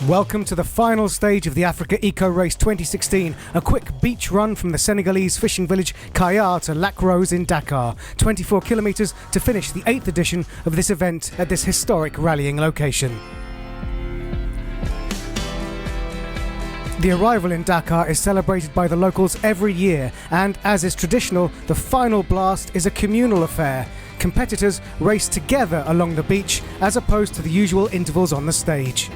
Welcome to the final stage of the AfricaEcoRace 2016, a quick beach run from the Senegalese fishing village Kayar to Lac Rose in Dakar, 24 kilometres to finish the 8th edition of this event at this historic rallying location. The arrival in Dakar is celebrated by the locals every year, and as is traditional, the final blast is a communal affair. Competitors race together along the beach as opposed to the usual intervals on the stage.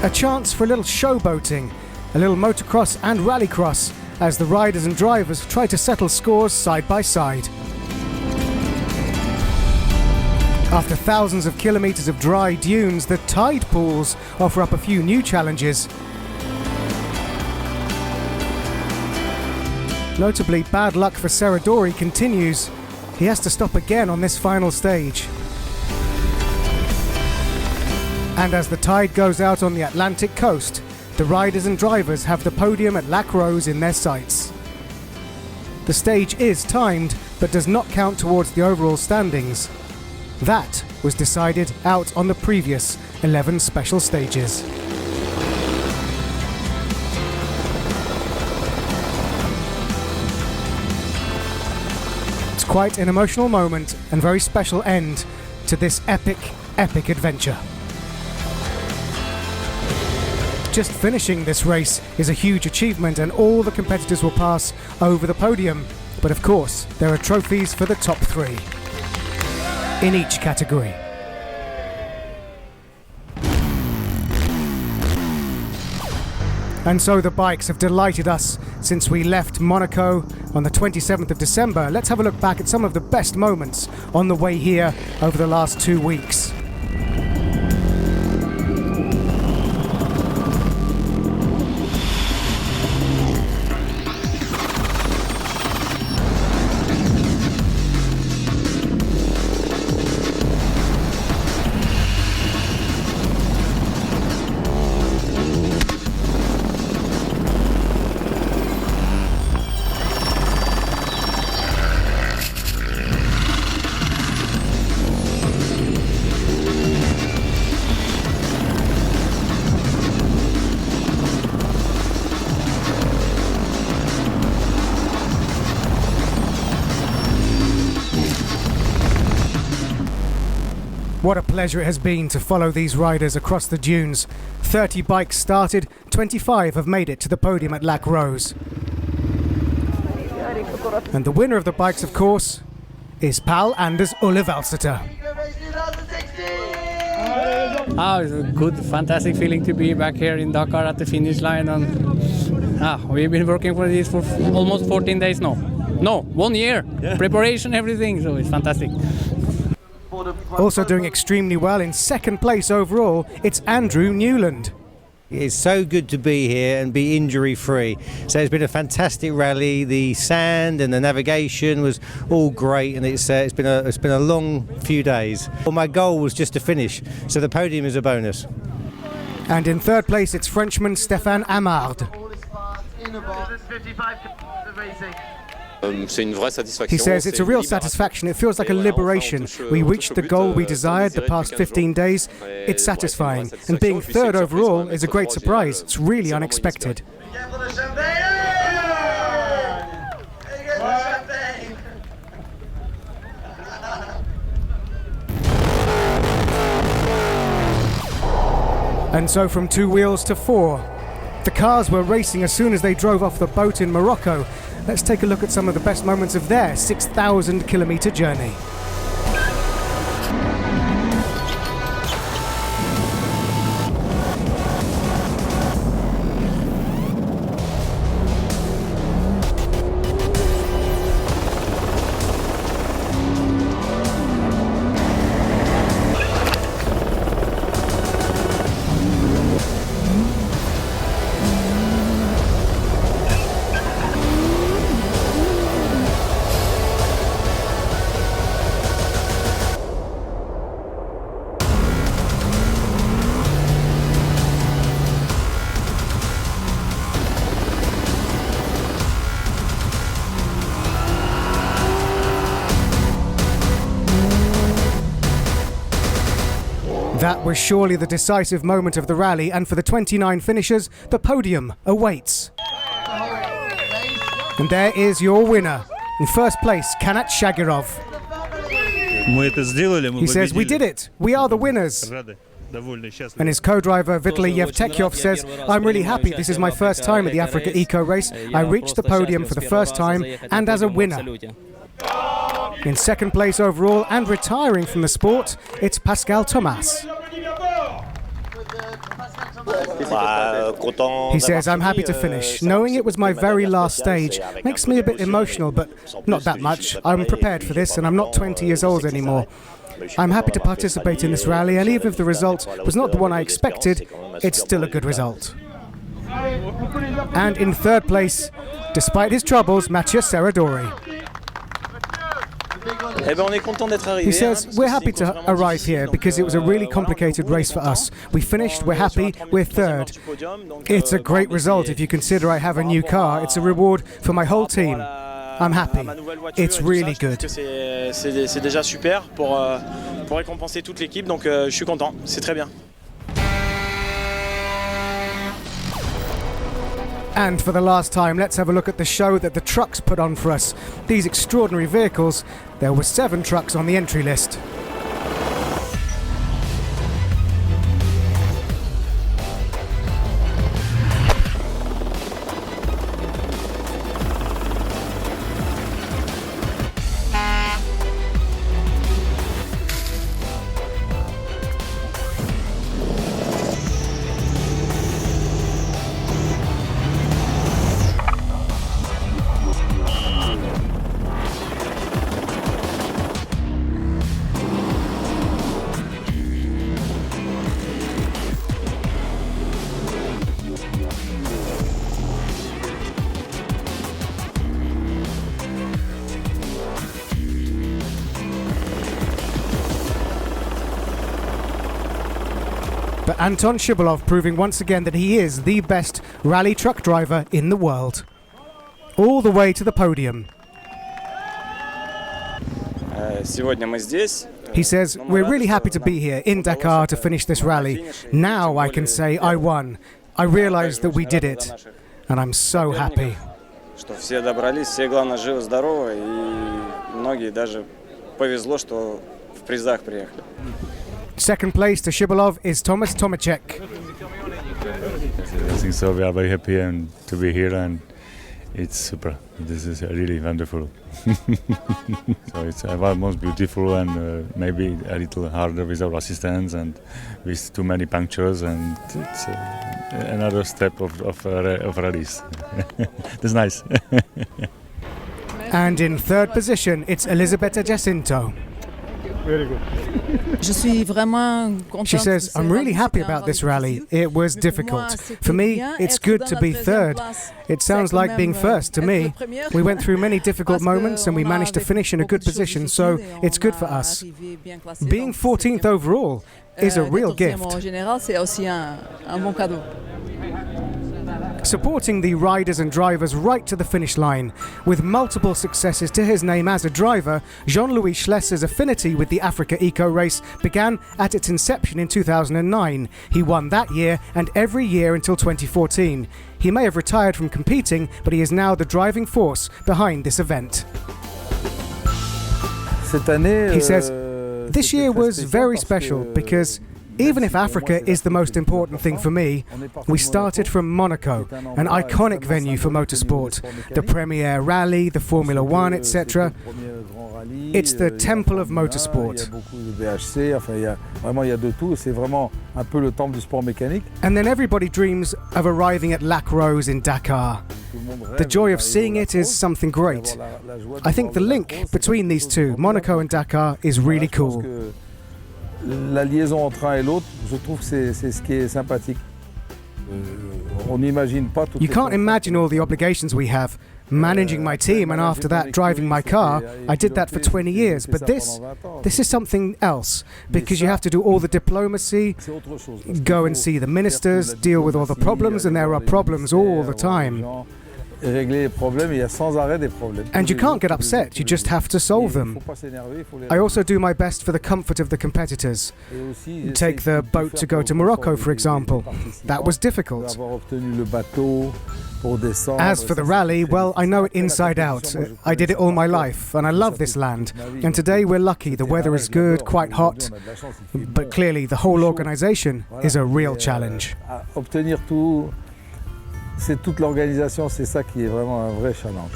A chance for a little showboating, a little motocross and rallycross as the riders and drivers try to settle scores side by side. After thousands of kilometres of dry dunes, the tide pools offer up a few new challenges. Notably, bad luck for Seradori continues. He has to stop again on this final stage. And as the tide goes out on the Atlantic coast, the riders and drivers have the podium at Lac Rose in their sights. The stage is timed, but does not count towards the overall standings. That was decided out on the previous 11 special stages. It's quite an emotional moment and very special end to this epic adventure. Just finishing this race is a huge achievement, and all the competitors will pass over the podium. But of course, there are trophies for the top 3 in each category. And so the bikes have delighted us since we left Monaco on the 27th of December. Let's have a look back at some of the best moments on the way here over the last 2 weeks. What a pleasure it has been to follow these riders across the dunes. 30 bikes started, 25 have made it to the podium at Lac Rose. And the winner of the bikes, of course, is Paul Anders Ulle-Valsæter. It's a good, fantastic feeling to be back here in Dakar at the finish line. And we've been working for this for almost 14 days now. No, 1 year. Yeah. Preparation, everything, so it's fantastic. Also doing extremely well in second place overall, it's Andrew Newland. It's so good to be here and be injury-free. So it's been a fantastic rally. The sand and the navigation was all great, and it's been a long few days. Well, my goal was just to finish, so the podium is a bonus. And in third place, it's Frenchman Stéphane Amard. He says it's a real satisfaction. It feels like a liberation. We reached the goal we desired the past 15 days. It's satisfying. And being third overall is a great surprise. It's really unexpected. And so from 2 wheels to 4. The cars were racing as soon as they drove off the boat in Morocco. Let's take a look at some of the best moments of their 6,000 kilometre journey. That was surely the decisive moment of the rally, and for the 29 finishers, the podium awaits. And there is your winner. In first place, Kanat Shagirov. He says, "We did it. We are the winners." And his co-driver Vitaly Yevtekyov says, "I'm really happy. This is my first time at the Africa Eco Race. I reached the podium for the first time and as a winner." In second place overall and retiring from the sport, it's Pascal Thomas. He says, "I'm happy to finish. Knowing it was my very last stage makes me a bit emotional, but not that much. I'm prepared for this and I'm not 20 years old anymore. I'm happy to participate in this rally, and even if the result was not the one I expected, it's still a good result." And in third place, despite his troubles, Mathieu Serradori. He says, "We're happy to arrive here because it was a really complicated race for us. We finished, we're happy, we're third. It's a great result if you consider I have a new car. It's a reward for my whole team. I'm happy. It's really good." C'est déjà super pour récompenser toute l'équipe, donc je suis content. C'est très bien. And for the last time, let's have a look at the show that the trucks put on for us. These extraordinary vehicles. There were 7 trucks on the entry list. But Anton Shibolov proving once again that he is the best rally truck driver in the world. All the way to the podium. He says, "We're really happy to be here in Dakar to finish this rally. Now I can say I won. I realized that we did it. And I'm so happy." Что все добрались, все главное живы, здоровы, и многие даже повезло, что в призах приехали. Second place to Shibolov is Thomas Tomacek. I think so. We are very happy and to be here, and it's super. This is really wonderful. So it's almost beautiful, and maybe a little harder with our assistants and with too many punctures, and it's another step of rallies. That's nice. And in third position, it's Elisabetta Jacinto. Very good. She says, "I'm really happy about this rally. It was difficult. For me, it's good to be third. It sounds like being first to me. We went through many difficult moments and we managed to finish in a good position, so it's good for us. Being 14th overall is a real gift." Supporting the riders and drivers right to the finish line. With multiple successes to his name as a driver, Jean-Louis Schlesser's affinity with the Africa Eco Race began at its inception in 2009. He won that year and every year until 2014. He may have retired from competing, but he is now the driving force behind this event. He says, "This year was very special because even if Africa is the most important thing for me, we started from Monaco, an iconic venue for motorsport, the premier rally, the Formula One, etc. It's the temple of motorsport. And then everybody dreams of arriving at Lac Rose in Dakar. The joy of seeing it is something great. I think the link between these two, Monaco and Dakar, is really cool. La liaison entre un et l'autre, je trouve que c'est ce qui est sympathique. On n'imagine pas tout. You can't imagine all the obligations we have. Managing my team and after that driving my car. I did that for 20 years, but this is something else because you have to do all the diplomacy, go and see the ministers, deal with all the problems, and there are problems all the time. et régler les problèmes. Il y a sans arrêt des problèmes. And you can't get upset, you just have to solve them. I also do my best for the comfort of the competitors. Take the boat to go to Morocco, for example. That was difficult. As for the rally, well, I know it inside out. I did it all my life, and I love this land. And today we're lucky, the weather is good, quite hot, but clearly the whole organisation is a real challenge. Obtenir tout, c'est toute l'organisation, c'est ça qui est vraiment un vrai challenge.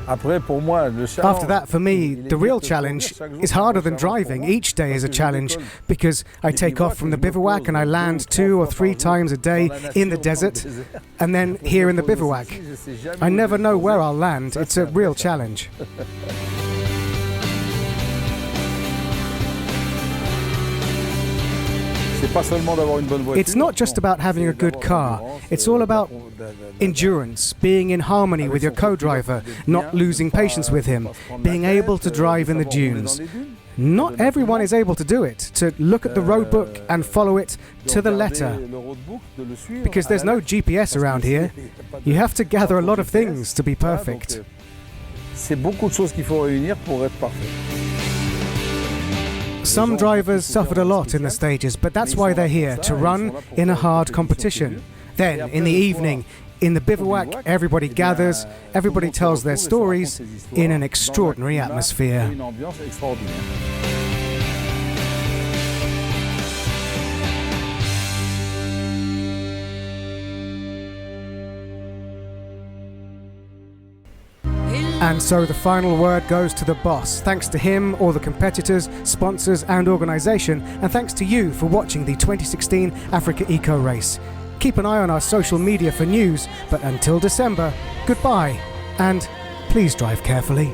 After that, for me, the real challenge is harder than driving. Each day is a challenge because I take off from the bivouac and I land 2 or 3 times a day in the desert and then here in the bivouac. I never know where I'll land. It's a real challenge. It's not just about having a good car, it's all about endurance, being in harmony with your co-driver, not losing patience with him, being able to drive in the dunes. Not everyone is able to do it, to look at the road book and follow it to the letter. Because there's no GPS around here. You have to gather a lot of things to be perfect. Some drivers suffered a lot in the stages, but that's why they're here, to run in a hard competition. Then, in the evening, in the bivouac, everybody gathers, everybody tells their stories in an extraordinary atmosphere. And so the final word goes to the boss. Thanks to him, all the competitors, sponsors and organisation, and thanks to you for watching the 2016 Africa Eco Race. Keep an eye on our social media for news, but until December, goodbye, and please drive carefully.